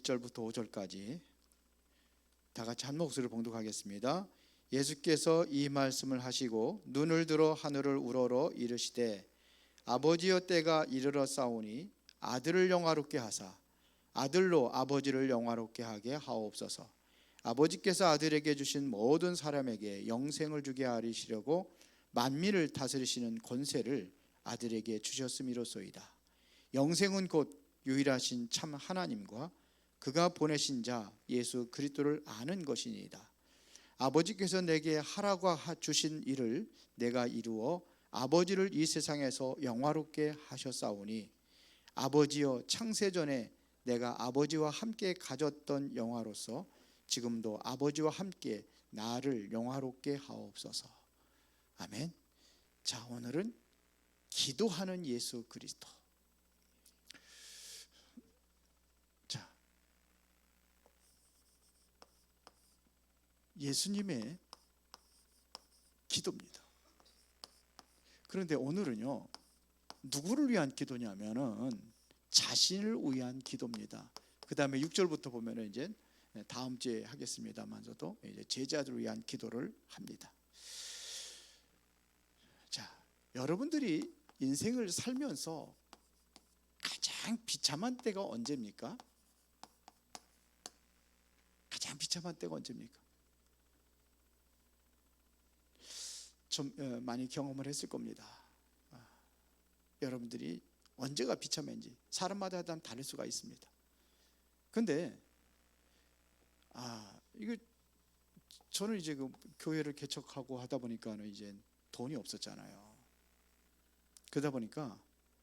1절부터 5절까지 다 같이 한 목소리로 봉독하겠습니다. 예수께서 이 말씀을 하시고 눈을 들어 하늘을 우러러 이르시되 아버지여 때가 이르러 싸우니 아들을 영화롭게 하사 아들로 아버지를 영화롭게 하게 하옵소서. 아버지께서 아들에게 주신 모든 사람에게 영생을 주게 하시려고 만민을 다스리시는 권세를 아들에게 주셨음이로소이다. 영생은 곧 유일하신 참 하나님과 그가 보내신 자 예수 그리스도를 아는 것이니이다. 아버지께서 내게 하라고 주신 일을 내가 이루어 아버지를 이 세상에서 영화롭게 하셨사오니 아버지여 창세전에 내가 아버지와 함께 가졌던 영화로서 지금도 아버지와 함께 나를 영화롭게 하옵소서. 아멘. 자, 오늘은 기도하는 예수 그리스도. 자, 예수님의 기도입니다. 그런데 오늘은요, 누구를 위한 기도냐면은 자신을 위한 기도입니다. 그 다음에 6절부터 보면은 이제 다음 주에 하겠습니다만서도 이제 제자들을 위한 기도를 합니다. 자, 여러분들이 인생을 살면서 가장 비참한 때가 언제입니까? 가장 비참한 때가 언제입니까? 좀 많이 경험을 했을 겁니다. 여러분들이 언제가 비참한지 사람마다 다를 수가 있습니다. 근데 이거 저는 이제 그 교회를 개척하고 하다 보니까는 이제 돈이 없었잖아요. 그러다 보니까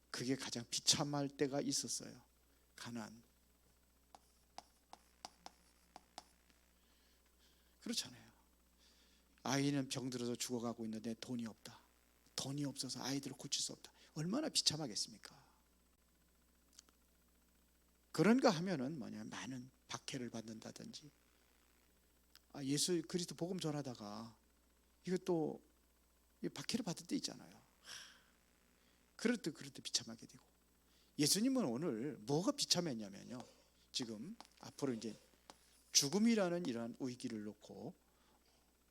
그게 가장 비참할 때가 있었어요. 가난. 그렇잖아요. 아이는 병들어서 죽어가고 있는데 돈이 없다. 돈이 없어서 아이들을 고칠 수 없다. 얼마나 비참하겠습니까? 그런가 하면은 많은 박해를 받는다든지, 예수 그리스도 복음 전하다가 이것도 박해를 받을 때 있잖아요. 그럴 때 비참하게 되고. 예수님은 오늘 뭐가 비참했냐면요, 지금 앞으로 이제 죽음이라는 이러한 위기를 놓고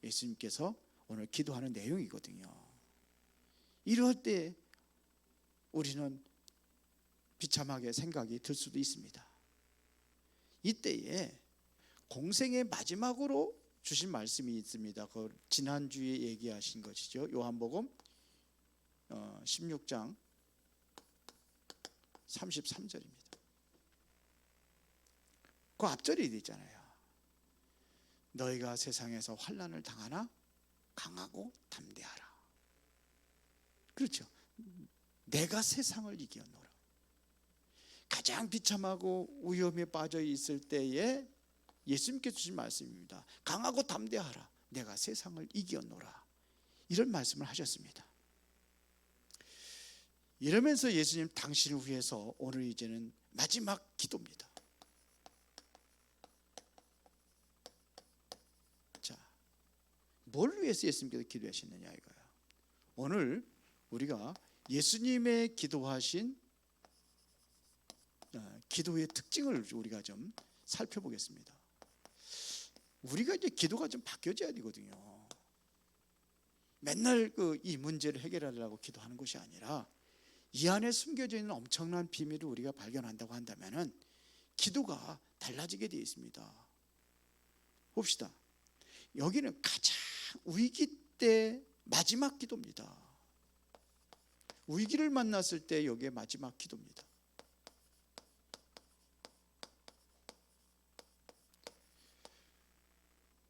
예수님께서 오늘 기도하는 내용이거든요. 이럴 때 우리는 비참하게 생각이 들 수도 있습니다. 이때에 공생의 마지막으로 주신 말씀이 있습니다. 그 지난주에 얘기하신 것이죠. 요한복음 16장 33절입니다. 그 앞절이 있잖아요. 너희가 세상에서 환난을 당하나 강하고 담대하라. 그렇죠. 내가 세상을 이겼노라. 가장 비참하고 위험에 빠져 있을 때에 예수님께 주신 말씀입니다. 강하고 담대하라. 내가 세상을 이겼노라. 이런 말씀을 하셨습니다. 이러면서 예수님 당신을 위해서 오늘 이제는 마지막 기도입니다. 자, 뭘 위해서 예수님께서 기도하셨느냐 이거야. 오늘 우리가 예수님의 기도하신 기도의 특징을 우리가 좀 살펴보겠습니다. 우리가 이제 기도가 좀 바뀌어져야 되거든요. 맨날 이 문제를 해결하려고 기도하는 것이 아니라 이 안에 숨겨져 있는 엄청난 비밀을 우리가 발견한다고 한다면은 기도가 달라지게 되어 있습니다. 봅시다. 여기는 가장 위기 때 마지막 기도입니다. 위기를 만났을 때 여기에 마지막 기도입니다.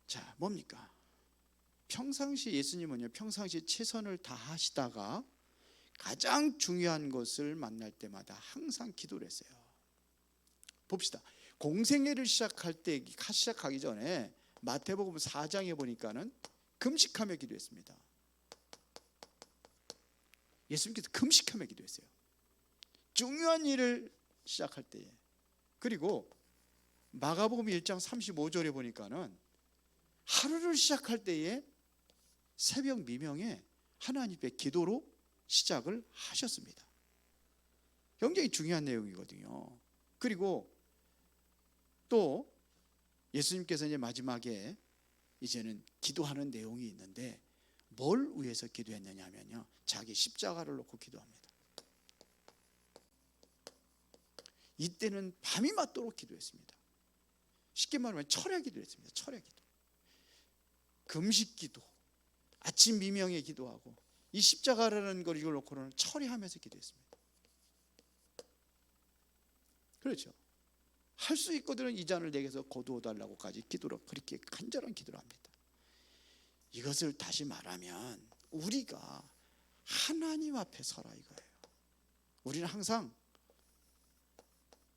자, 뭡니까? 평상시 예수님은요, 평상시 최선을 다하시다가 가장 중요한 것을 만날 때마다 항상 기도를 했어요. 봅시다. 공생애를 시작하기 전에 마태복음 4장에 보니까는 금식하며 기도했습니다. 예수님께서 금식하며 기도했어요. 중요한 일을 시작할 때에. 그리고 마가복음 1장 35절에 보니까는 하루를 시작할 때에 새벽 미명에 하나님 앞에 기도로 시작을 하셨습니다. 굉장히 중요한 내용이거든요. 그리고 또 예수님께서 이제 마지막에 이제는 기도하는 내용이 있는데 뭘 위해서 기도했느냐 하면요, 자기 십자가를 놓고 기도합니다. 이때는 밤이 맞도록 기도했습니다. 쉽게 말하면 철야 기도했습니다. 철야 기도, 금식 기도, 아침 미명에 기도하고 이 십자가라는 걸 이걸 놓고는 철야하면서 기도했습니다. 그렇죠. 할 수 있거든요. 이 잔을 내게서 거두어달라고까지 기도를, 그렇게 간절한 기도를 합니다. 이것을 다시 말하면 우리가 하나님 앞에 서라 이거예요. 우리는 항상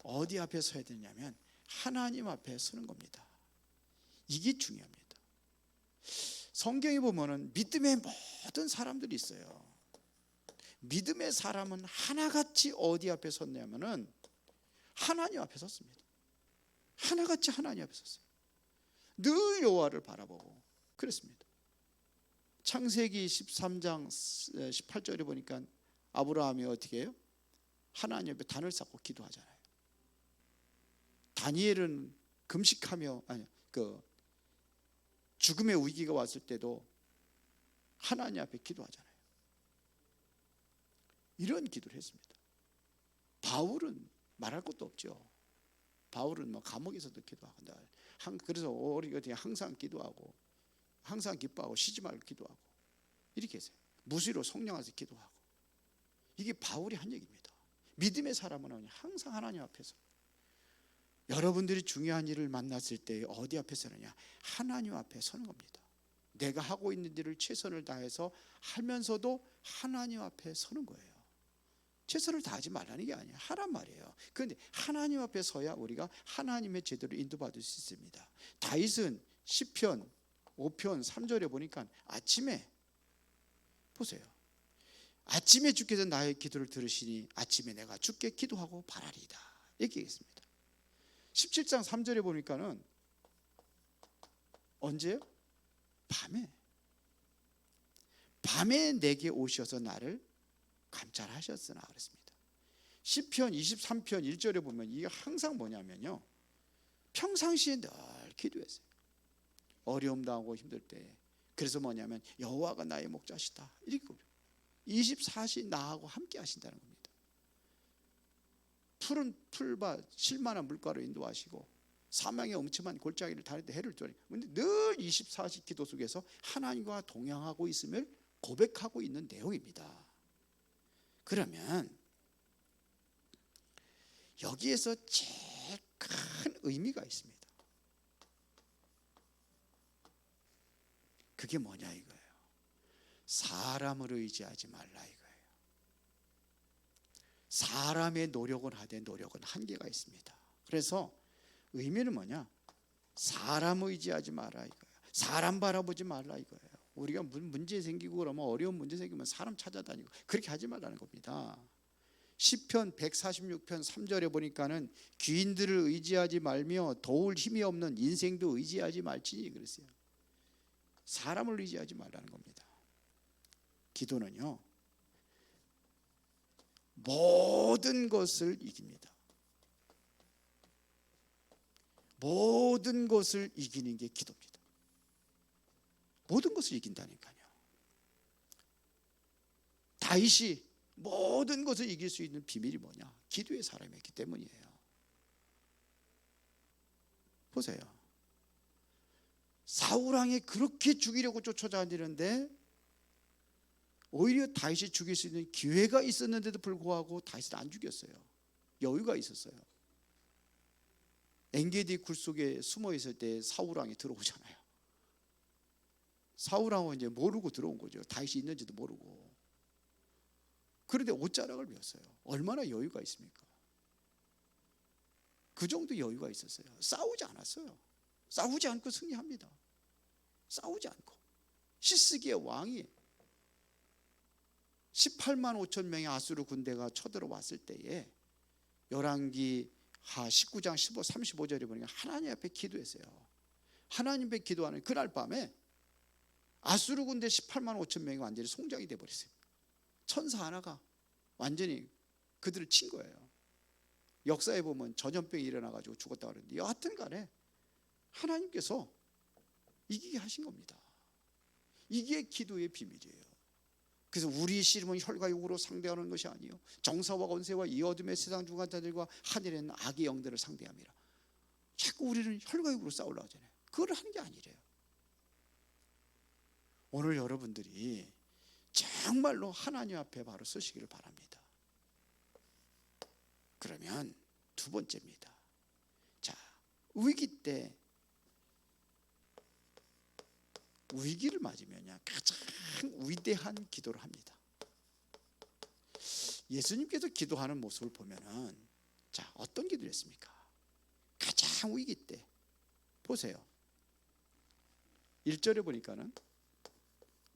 어디 앞에 서야 되냐면 하나님 앞에 서는 겁니다. 이게 중요합니다. 성경에 보면은 믿음의 모든 사람들이 있어요. 믿음의 사람은 하나같이 어디 앞에 섰냐면은 하나님 앞에 섰습니다. 하나같이 하나님 앞에 섰어요. 늘 여호와를 바라보고 그랬습니다. 창세기 13장 18절에 보니까 아브라함이 어떻게 해요? 하나님 앞에 단을 쌓고 기도하잖아요. 다니엘은 금식하며 죽음의 위기가 왔을 때도 하나님 앞에 기도하잖아요. 이런 기도를 했습니다. 바울은 말할 것도 없죠. 바울은 감옥에서도 기도한다. 그래서 우리가 항상 기도하고 항상 기뻐하고 쉬지 말고 기도하고 이렇게 했어요. 무수히로 성령 안에서 기도하고. 이게 바울이 한 얘기입니다. 믿음의 사람은 항상 하나님 앞에서. 여러분들이 중요한 일을 만났을 때 어디 앞에 서느냐? 하나님 앞에 서는 겁니다. 내가 하고 있는 일을 최선을 다해서 하면서도 하나님 앞에 서는 거예요. 최선을 다하지 말라는 게 아니에요. 하란 말이에요. 그런데 하나님 앞에 서야 우리가 하나님의 제대로 인도받을 수 있습니다. 다윗은 시편 5편 3절에 보니까 아침에 보세요. 아침에 주께서 나의 기도를 들으시니 아침에 내가 주께 기도하고 바라리이다. 이렇게 얘기했습니다. 17장 3절에 보니까는 언제요? 밤에 내게 오셔서 나를 감찰하셨으나 그랬습니다. 시편 23편 1절에 보면 이게 항상 뭐냐면요, 평상시에 늘 기도했어요. 어려움 당하고 힘들 때. 그래서 뭐냐면 여호와가 나의 목자시다 이렇게 24시 나하고 함께 하신다는 겁니다. 푸른 풀밭 실만한 물가로 인도하시고 사망의 엄침한 골짜기를 다닐 때 해를 쏘니, 근데 늘 24시 기도 속에서 하나님과 동행하고 있음을 고백하고 있는 내용입니다. 그러면 여기에서 제일 큰 의미가 있습니다. 그게 뭐냐 이거예요. 사람을 의지하지 말라 이거예요. 사람의 노력을 하되 노력은 한계가 있습니다. 그래서 의미는 뭐냐? 사람 의지하지 마라 이거예요. 사람 바라보지 말라 이거예요. 우리가 문제 생기고 그러면 어려운 문제 생기면 사람 찾아다니고 그렇게 하지 말라는 겁니다. 시편 146편 3절에 보니까는 귀인들을 의지하지 말며 도울 힘이 없는 인생도 의지하지 말지니 그랬어요. 사람을 의지하지 말라는 겁니다. 기도는요, 모든 것을 이깁니다. 모든 것을 이기는 게 기도입니다. 모든 것을 이긴다니까요. 다윗이 모든 것을 이길 수 있는 비밀이 뭐냐? 기도의 사람이었기 때문이에요. 보세요. 사울왕이 그렇게 죽이려고 쫓아다니는데 오히려 다윗이 죽일 수 있는 기회가 있었는데도 불구하고 다윗은 안 죽였어요. 여유가 있었어요. 엔게디 굴 속에 숨어 있을 때 사울왕이 들어오잖아요. 사울왕은 이제 모르고 들어온 거죠. 다윗이 있는지도 모르고. 그런데 옷자락을 메었어요. 얼마나 여유가 있습니까? 그 정도 여유가 있었어요. 싸우지 않았어요. 싸우지 않고 승리합니다. 싸우지 않고. 시스기의 왕이 18만 5천 명의 아수르 군대가 쳐들어왔을 때에 열왕기 하 19장 35절에 보니까 하나님 앞에 기도했어요. 하나님 앞에 기도하는 그날 밤에 아수르 군대 18만 5천 명이 완전히 송장이 돼버렸어요. 천사 하나가 완전히 그들을 친 거예요. 역사에 보면 전염병이 일어나가지고 죽었다 그러는데 여하튼 간에 하나님께서 이기게 하신 겁니다. 이게 기도의 비밀이에요. 그래서 우리 씨름은 혈과 육으로 상대하는 것이 아니요 정사와 권세와 이 어둠의 세상 중간자들과 하늘에 있는 악의 영들을 상대함이라. 자꾸 우리는 혈과 육으로 싸우려고 하잖아요. 그걸 하는 게 아니래요. 오늘 여러분들이 정말로 하나님 앞에 바로 서시기를 바랍니다. 그러면 두 번째입니다. 자, 위기 때 위기를 맞으면요 가장 위대한 기도를 합니다. 예수님께서 기도하는 모습을 보면은 자 어떤 기도를 했습니까? 가장 위기 때 보세요. 1절에 보니까는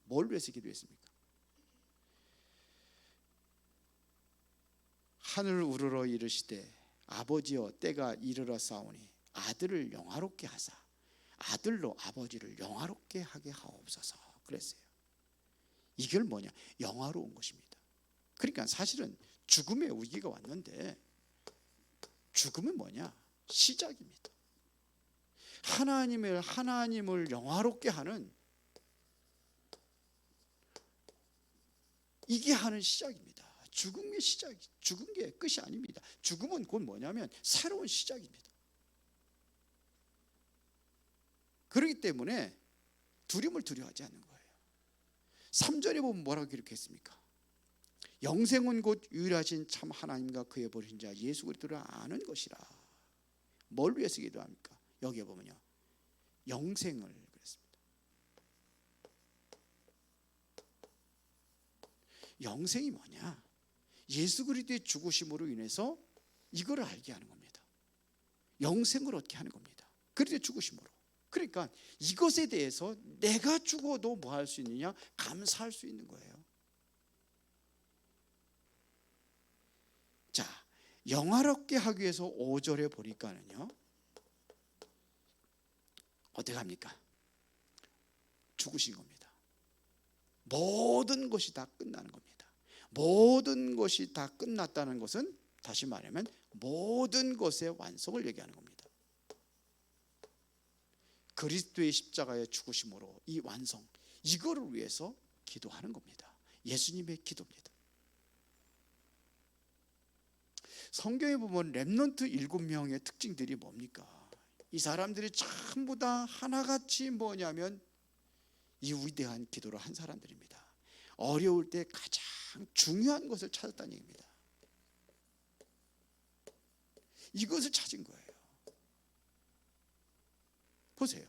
뭘 위해서 기도했습니까? 하늘 우러러 이르시되 아버지여 때가 이르러 싸우니 아들을 영화롭게 하사 아들로 아버지를 영화롭게 하게 하옵소서 그랬어요. 이걸 뭐냐? 영화로운 것입니다. 그러니까 사실은 죽음의 위기가 왔는데 죽음은 뭐냐? 시작입니다. 하나님을 영화롭게 하는 이게 하는 시작입니다. 죽음의 시작, 죽은 게 끝이 아닙니다. 죽음은 곧 뭐냐면 새로운 시작입니다. 그렇기 때문에 두려움을 두려워하지 않는 거예요. 3절에 보면 뭐라고 기록했습니까? 영생은 곧 유일하신 참 하나님과 그의 보내신 자 예수 그리스도를 아는 것이라. 뭘 위해서 기도합니까? 여기에 보면요 영생을 그랬습니다. 영생이 뭐냐? 예수 그리스도의 죽으심으로 인해서 이거를 알게 하는 겁니다. 영생을 얻게 하는 겁니다. 그리스도의 죽으심으로. 그러니까 이것에 대해서 내가 죽어도 뭐 할 수 있느냐? 감사할 수 있는 거예요. 자, 영화롭게 하기 위해서 5절에 보니까는요 어떻게 합니까? 죽으신 겁니다. 모든 것이 다 끝나는 겁니다. 모든 것이 다 끝났다는 것은 다시 말하면 모든 것의 완성을 얘기하는 겁니다. 그리스도의 십자가의 죽으심으로 이 완성, 이거를 위해서 기도하는 겁니다. 예수님의 기도입니다. 성경에 보면 렘넌트 7명의 특징들이 뭡니까? 이 사람들이 전부 다 하나같이 뭐냐면 이 위대한 기도를 한 사람들입니다. 어려울 때 가장 중요한 것을 찾았다는 얘기입니다. 이것을 찾은 거예요. 보세요.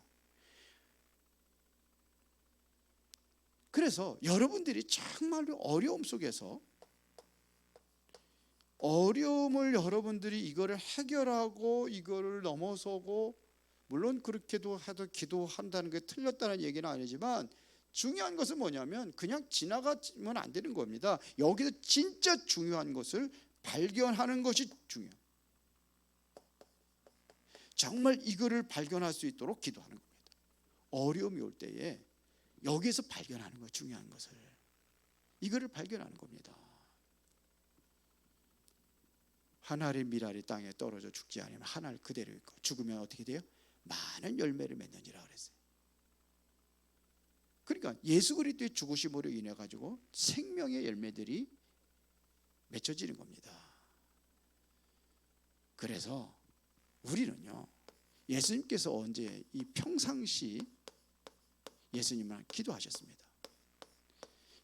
그래서 여러분들이 정말로 어려움 속에서 어려움을 여러분들이 이거를 해결하고 이거를 넘어서고 물론 그렇게도 해도 기도한다는 게 틀렸다는 얘기는 아니지만 중요한 것은 뭐냐면 그냥 지나가면 안 되는 겁니다. 여기서 진짜 중요한 것을 발견하는 것이 중요해요. 정말 이거를 발견할 수 있도록 기도하는 겁니다. 어려움이 올 때에 여기에서 발견하는 거예요. 중요한 것을 이거를 발견하는 겁니다. 한 알의 밀알이 땅에 떨어져 죽지 않으면 한 알 그대로 있고 죽으면 어떻게 돼요? 많은 열매를 맺느니라 그랬어요. 그러니까 예수 그리스도의 죽으심으로 인해 가지고 생명의 열매들이 맺혀지는 겁니다. 그래서 우리는요 예수님께서 언제 이 평상시 예수님은 기도하셨습니다.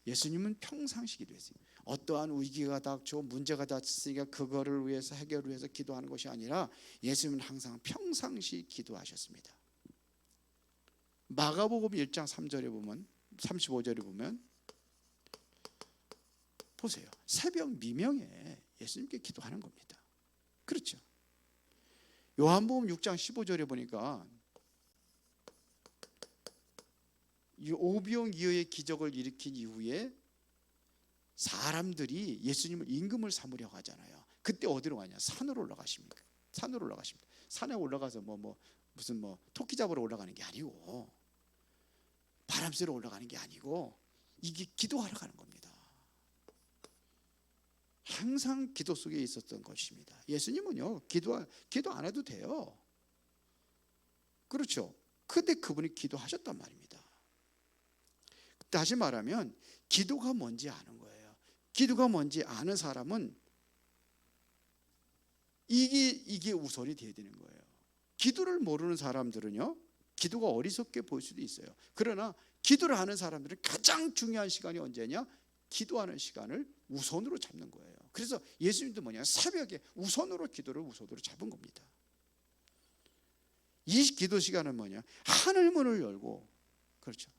예수님은 평상시 기도했어요. 어떠한 위기가 닥쳐 문제가 닥쳤으니까 그거를 위해서 해결을 위해서 기도하는 것이 아니라 예수님은 항상 평상시 기도하셨습니다. 마가복음 1장 3절에 보면 35절에 보면 보세요. 새벽 미명에 예수님께 기도하는 겁니다. 그렇죠. 요한복음 6장 15절에 보니까 이 오병 이어의 기적을 일으킨 이후에 사람들이 예수님을 임금을 삼으려고 하잖아요. 그때 어디로 가냐? 산으로 올라가십니까? 산으로 올라가십니다. 산에 올라가서 무슨 토끼 잡으러 올라가는 게 아니고 바람 쐬러 올라가는 게 아니고 이게 기도하러 가는 겁니다. 항상 기도 속에 있었던 것입니다. 예수님은요 기도 안 해도 돼요. 그렇죠. 근데 그분이 기도하셨단 말입니다. 다시 말하면 기도가 뭔지 아는 거예요. 기도가 뭔지 아는 사람은 이게 우선이 돼야 되는 거예요. 기도를 모르는 사람들은요 기도가 어리석게 보일 수도 있어요. 그러나 기도를 하는 사람들은 가장 중요한 시간이 언제냐? 기도하는 시간을 우선으로 잡는 거예요. 그래서 예수님도 뭐냐? 새벽에 기도를 우선으로 잡은 겁니다. 이 기도 시간은 뭐냐? 하늘 문을 열고, 그렇죠.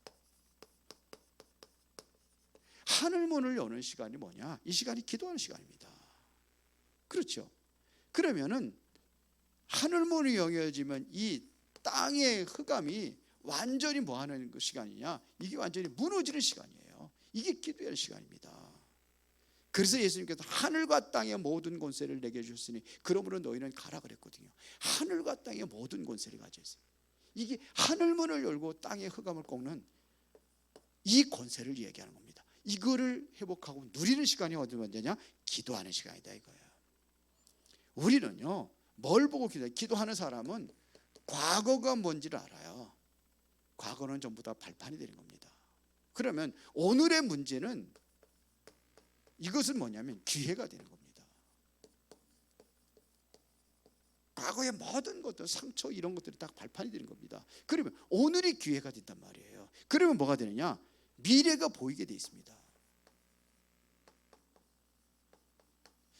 하늘 문을 여는 시간이 뭐냐? 이 시간이 기도하는 시간입니다. 그렇죠. 그러면은 하늘 문이 열려지면 이 땅의 흑암이 완전히 뭐 하는 그 시간이냐? 이게 완전히 무너지는 시간이에요. 이게 기도의 시간입니다. 그래서 예수님께서 하늘과 땅의 모든 권세를 내게 주셨으니 그러므로 너희는 가라 그랬거든요. 하늘과 땅의 모든 권세를 가지고 있어요. 이게 하늘문을 열고 땅의 흑암을 꺾는 이 권세를 얘기하는 겁니다. 이거를 회복하고 누리는 시간이 언제냐? 기도하는 시간이다 이거예요. 우리는요 뭘 보고 기도하는 사람은 과거가 뭔지를 알아요. 과거는 전부 다 발판이 되는 겁니다. 그러면 오늘의 문제는 이것은 뭐냐면 기회가 되는 겁니다. 과거의 모든 것들, 상처 이런 것들이 딱 발판이 되는 겁니다. 그러면 오늘이 기회가 된단 말이에요. 그러면 뭐가 되느냐? 미래가 보이게 돼 있습니다.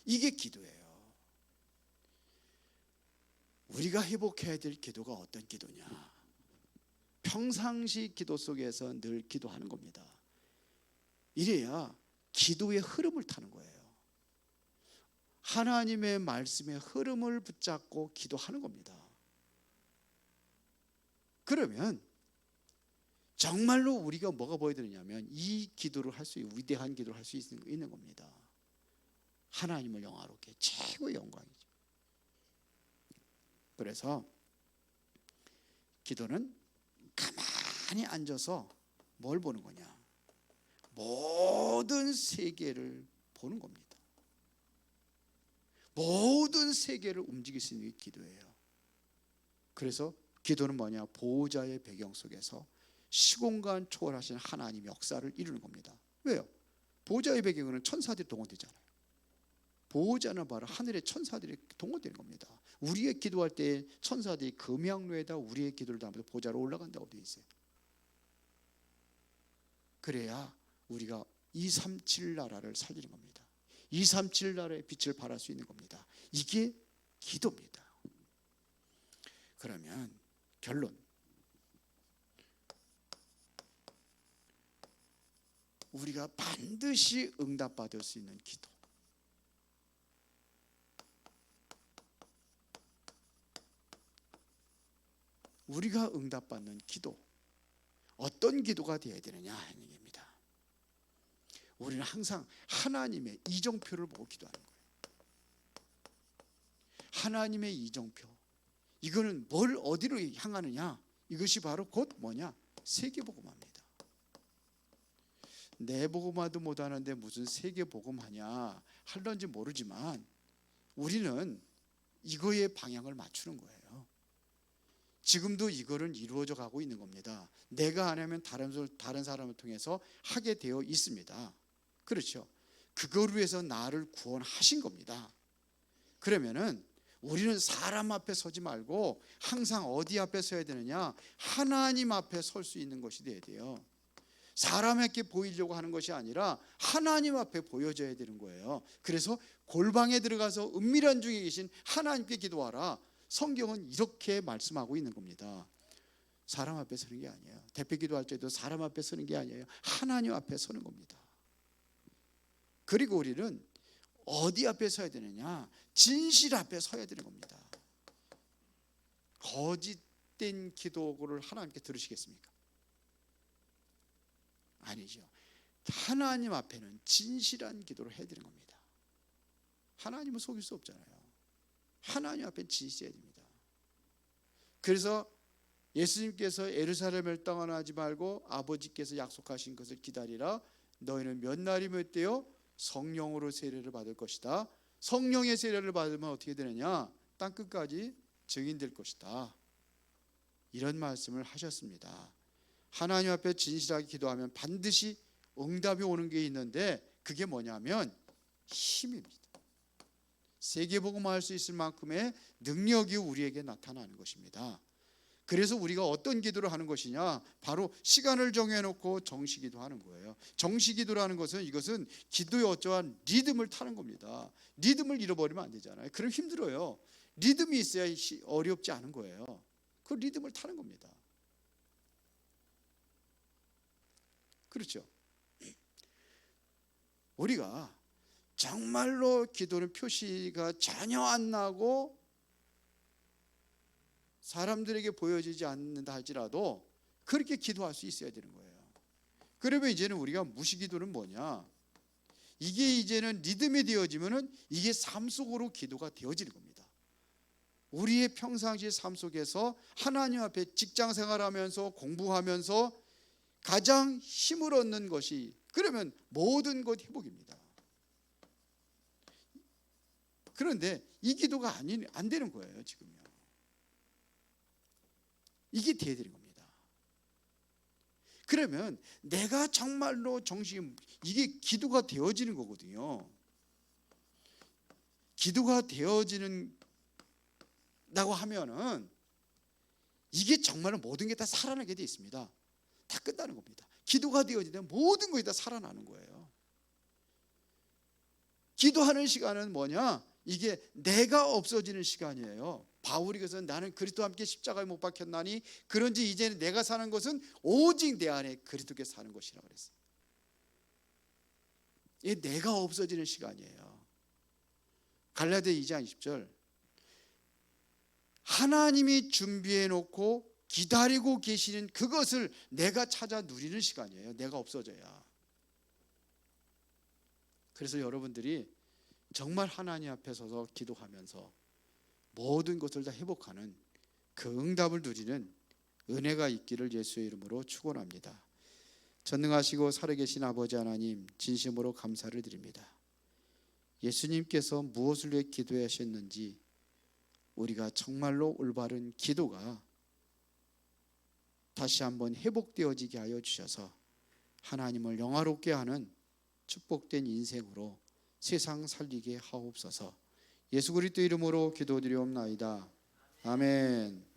이게 기도예요. 우리가 회복해야 될 기도가 어떤 기도냐? 평상시 기도 속에서 늘 기도하는 겁니다. 이래야 기도의 흐름을 타는 거예요. 하나님의 말씀의 흐름을 붙잡고 기도하는 겁니다. 그러면 정말로 우리가 뭐가 보여야 되느냐면 이 기도를 할 수 있는 위대한 기도를 할 수 있는 겁니다. 하나님을 영화롭게 최고의 영광이죠. 그래서 기도는 가만히 앉아서 뭘 보는 거냐? 모든 세계를 보는 겁니다. 모든 세계를 움직일 수 있는 게 기도예요. 그래서 기도는 뭐냐? 보호자의 배경 속에서 시공간 초월하신 하나님의 역사를 이루는 겁니다. 왜요? 보호자의 배경은 천사들이 동원되잖아요. 보호자는 바로 하늘의 천사들이 동원되는 겁니다. 우리의 기도할 때 천사들이 금양로에다 우리의 기도를 담아서 보좌로 올라간다고 되어 있어요. 그래야 우리가 237 나라를 살리는 겁니다. 237 나라의 빛을 발할 수 있는 겁니다. 이게 기도입니다. 그러면 결론, 우리가 반드시 응답받을 수 있는 기도, 우리가 응답받는 기도, 어떤 기도가 되어야 되느냐 하는 얘기입니다. 우리는 항상 하나님의 이정표를 보고 기도하는 거예요. 하나님의 이정표, 이거는 뭘 어디로 향하느냐? 이것이 바로 곧 뭐냐? 세계복음화입니다. 내 복음화도 못하는데 무슨 세계복음하냐 할런지 모르지만 우리는 이거에 방향을 맞추는 거예요. 지금도 이거는 이루어져 가고 있는 겁니다. 내가 안 하면 다른 사람을 통해서 하게 되어 있습니다. 그렇죠. 그걸 위해서 나를 구원하신 겁니다. 그러면은 우리는 사람 앞에 서지 말고 항상 어디 앞에 서야 되느냐? 하나님 앞에 설 수 있는 것이 돼야 돼요. 사람에게 보이려고 하는 것이 아니라 하나님 앞에 보여져야 되는 거예요. 그래서 골방에 들어가서 은밀한 중에 계신 하나님께 기도하라. 성경은 이렇게 말씀하고 있는 겁니다. 사람 앞에 서는 게 아니에요. 대표 기도할 때도 사람 앞에 서는 게 아니에요. 하나님 앞에 서는 겁니다. 그리고 우리는 어디 앞에 서야 되느냐? 진실 앞에 서야 되는 겁니다. 거짓된 기도를 하나님께 들으시겠습니까? 아니죠. 하나님 앞에는 진실한 기도를 해야 되는 겁니다. 하나님은 속일 수 없잖아요. 하나님 앞에 진실해야 됩니다. 그래서 예수님께서 예루살렘을 떠나지 말고 아버지께서 약속하신 것을 기다리라. 너희는 몇 날이면 어때요? 성령으로 세례를 받을 것이다. 성령의 세례를 받으면 어떻게 되느냐? 땅끝까지 증인될 것이다. 이런 말씀을 하셨습니다. 하나님 앞에 진실하게 기도하면 반드시 응답이 오는 게 있는데 그게 뭐냐면 힘입니다. 세계복음화할 수 있을 만큼의 능력이 우리에게 나타나는 것입니다. 그래서 우리가 어떤 기도를 하는 것이냐? 바로 시간을 정해놓고 정시기도 하는 거예요. 정시기도라는 것은 이것은 기도의 어떠한 리듬을 타는 겁니다. 리듬을 잃어버리면 안 되잖아요. 그럼 힘들어요. 리듬이 있어야 어렵지 않은 거예요. 그 리듬을 타는 겁니다. 그렇죠? 우리가 정말로 기도는 표시가 전혀 안 나고 사람들에게 보여지지 않는다 할지라도 그렇게 기도할 수 있어야 되는 거예요. 그러면 이제는 우리가 무시기도는 뭐냐? 이게 이제는 리듬이 되어지면은 이게 삶 속으로 기도가 되어지는 겁니다. 우리의 평상시 삶 속에서 하나님 앞에 직장 생활하면서 공부하면서 가장 힘을 얻는 것이, 그러면 모든 것 회복입니다. 그런데 이 기도가 안 되는 거예요. 지금요. 이게 돼야 되는 겁니다. 그러면 내가 정말로 이게 기도가 되어지는 거거든요. 기도가 되어지는다고 하면은 이게 정말로 모든 게 다 살아나게 돼 있습니다. 다 끝나는 겁니다. 기도가 되어지면 모든 것이 다 살아나는 거예요. 기도하는 시간은 뭐냐? 이게 내가 없어지는 시간이에요. 바울이 그래서 나는 그리스도와 함께 십자가에 못 박혔나니 그런지 이제는 내가 사는 것은 오직 내 안에 그리스도께 사는 것이라고 그랬어요. 이게 내가 없어지는 시간이에요. 갈라디아 2장 20절, 하나님이 준비해 놓고 기다리고 계시는 그것을 내가 찾아 누리는 시간이에요. 내가 없어져야. 그래서 여러분들이 정말 하나님 앞에 서서 기도하면서 모든 것을 다 회복하는 그 응답을 누리는 은혜가 있기를 예수의 이름으로 축원합니다. 전능하시고 살아계신 아버지 하나님, 진심으로 감사를 드립니다. 예수님께서 무엇을 위해 기도하셨는지 우리가 정말로 올바른 기도가 다시 한번 회복되어지게 하여 주셔서 하나님을 영화롭게 하는 축복된 인생으로 세상 살리게 하옵소서. 예수 그리스도 이름으로 기도드리옵나이다. 아멘.